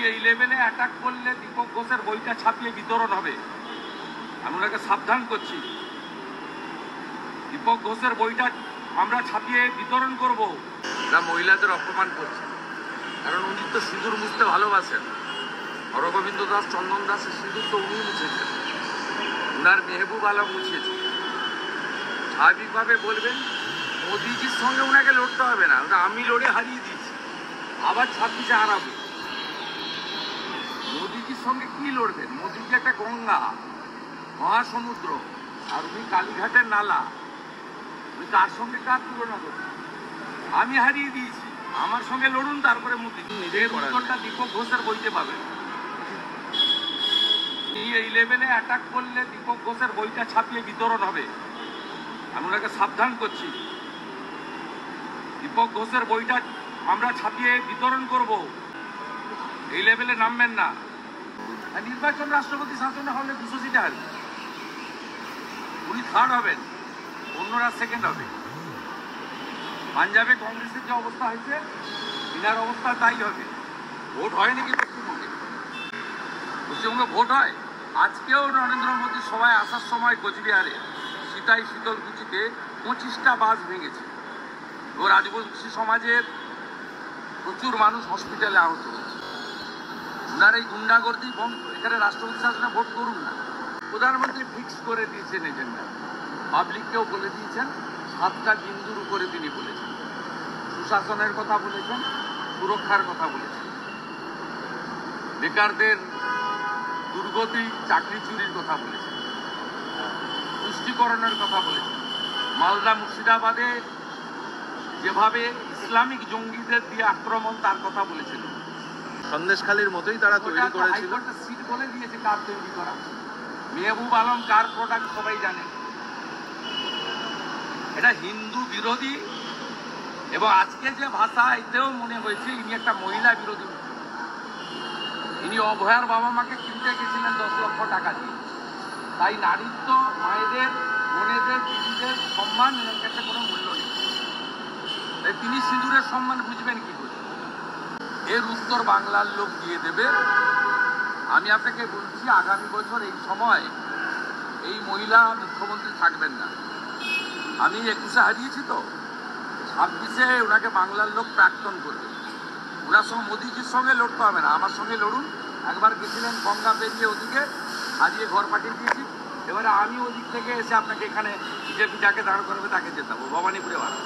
এই লেভেলে অ্যাটাক করলে দীপক ঘোষের বইটা ছাপিয়ে বিতরণ হবে। আমি ওনাকে সাবধান করছি, দীপক ঘোষের বইটা আমরা ছাপিয়ে বিতরণ করব। না, মহিলাদের অপমান করছে, কারণ উনি তো সিঁদুর মুছতে ভালোবাসেন। হরগোবিন্দ দাস, চন্দন দাসের সিঁদুর তো উনি মুছেছেন, উনার মেহবুব আলম মুছিয়েছে। স্বাভাবিকভাবে বলবেন মোদিজির সঙ্গে ওনাকে লড়তে হবে না, ওটা আমি লড়ে হারিয়ে দিয়েছি, আবার 26-এ হারাবো। মোদিজির সঙ্গে কি লড়বেন? মোদিজি একটা গঙ্গা, মহাসমুদ্র, আর উনি কালীঘাটের নালা। উনি কার সঙ্গে কার তুলনা করবেন? আমি হারিয়ে দিয়েছি, আমার সঙ্গে লড়ুন, তারপরে মোদিজি। নিজের উত্তরটা দীপক ঘোষের বইতে পাবেন। এই লেভেলে অ্যাটাক করলে দীপক ঘোষের বইটা ছাপিয়ে বিতরণ হবে। আমি ওনাকে সাবধান করছি, দীপক ঘোষের বইটা আমরা ছাপিয়ে বিতরণ করব। এই লেভেলে নামবেন না। নির্বাচন রাষ্ট্রপতি শাসনে হলে 200 সিটে হারবে, উনি থার্ড হবেন, অন্যরা সেকেন্ড হবে। পাঞ্জাবে কংগ্রেসের যে অবস্থা হয়েছে, ইনার অবস্থা তাই হবে। ভোট হয় নাকি পশ্চিমবঙ্গে? পশ্চিমবঙ্গে ভোট হয়। আজকেও নরেন্দ্র মোদী সবাই আসার সময় কোচবিহারে সীতাই শীতলকুচিতে 25টা বাস ভেঙেছে। ও রাজবংশী সমাজের প্রচুর মানুষ হসপিটালে আহত হয়েছে। ওনার এই গুন্ডাগর্দি বন্ধ। এখানে রাষ্ট্রপতি শাসনে ভোট করুন না। প্রধানমন্ত্রী ফিক্স করে দিয়েছেন এজেন্ডা, পাবলিককেও বলে দিয়েছেন। 7টা বিন্দুর উপরে তিনি বলেছেন, সুশাসনের কথা বলেছেন, সুরক্ষার কথা বলেছেন, বেকারদের দুর্গতি চাকরি চুরির কথা বলেছেন, পুষ্টিকরণের কথা বলেছেন। মালদা মুর্শিদাবাদে যেভাবে ইসলামিক জঙ্গিদের দিয়ে আক্রমণ, তার কথা বলেছেন। সন্দেশখালীর মতোই তারা তৈরি করেছিল। হাইকোর্টে সিট বলে দিয়েছে কার তৈরি করা। মেহবুব আলম কার প্রোডাক্ট সবাই জানে। এটা হিন্দু বিরোধী, এবং আজকে যে ভাষা, এতেও মনে হয়েছে ইনি একটা মহিলা বিরোধী। ইনি অভয়ার বাবা মাকে কিনতে গেছিলেন 10 লক্ষ টাকা দিয়ে। তাই নারীত্ব, মায়েদের, বোনেদের, দিদিদের সম্মান এর কাছে কোনো মূল্য নেই। তাই তিনি সিঁদুরের সম্মান বুঝবেন কি করে? এর উত্তর বাংলার লোক দিয়ে দেবে। আমি আপনাকে বলছি, আগামী বছর এই সময় এই মহিলা মুখ্যমন্ত্রী থাকবেন না। আমি 21-এ হারিয়েছি, তো 26-এ ওনাকে বাংলার লোক প্রাক্তন করবে। ওনার সঙ্গে মোদিজির সঙ্গে লড়তে হবে না, আমার সঙ্গে লড়ুন। একবার গেছিলেন গঙ্গা পেরিয়ে ওদিকে, হারিয়ে ঘর পাঠিয়ে দিয়েছি। এবারে আমি ওদিক থেকে এসে আপনাকে এখানে বিজেপি যাকে দাঁড় করবে তাকে জেতাবো, ভবানীপুরে বাড়াবো।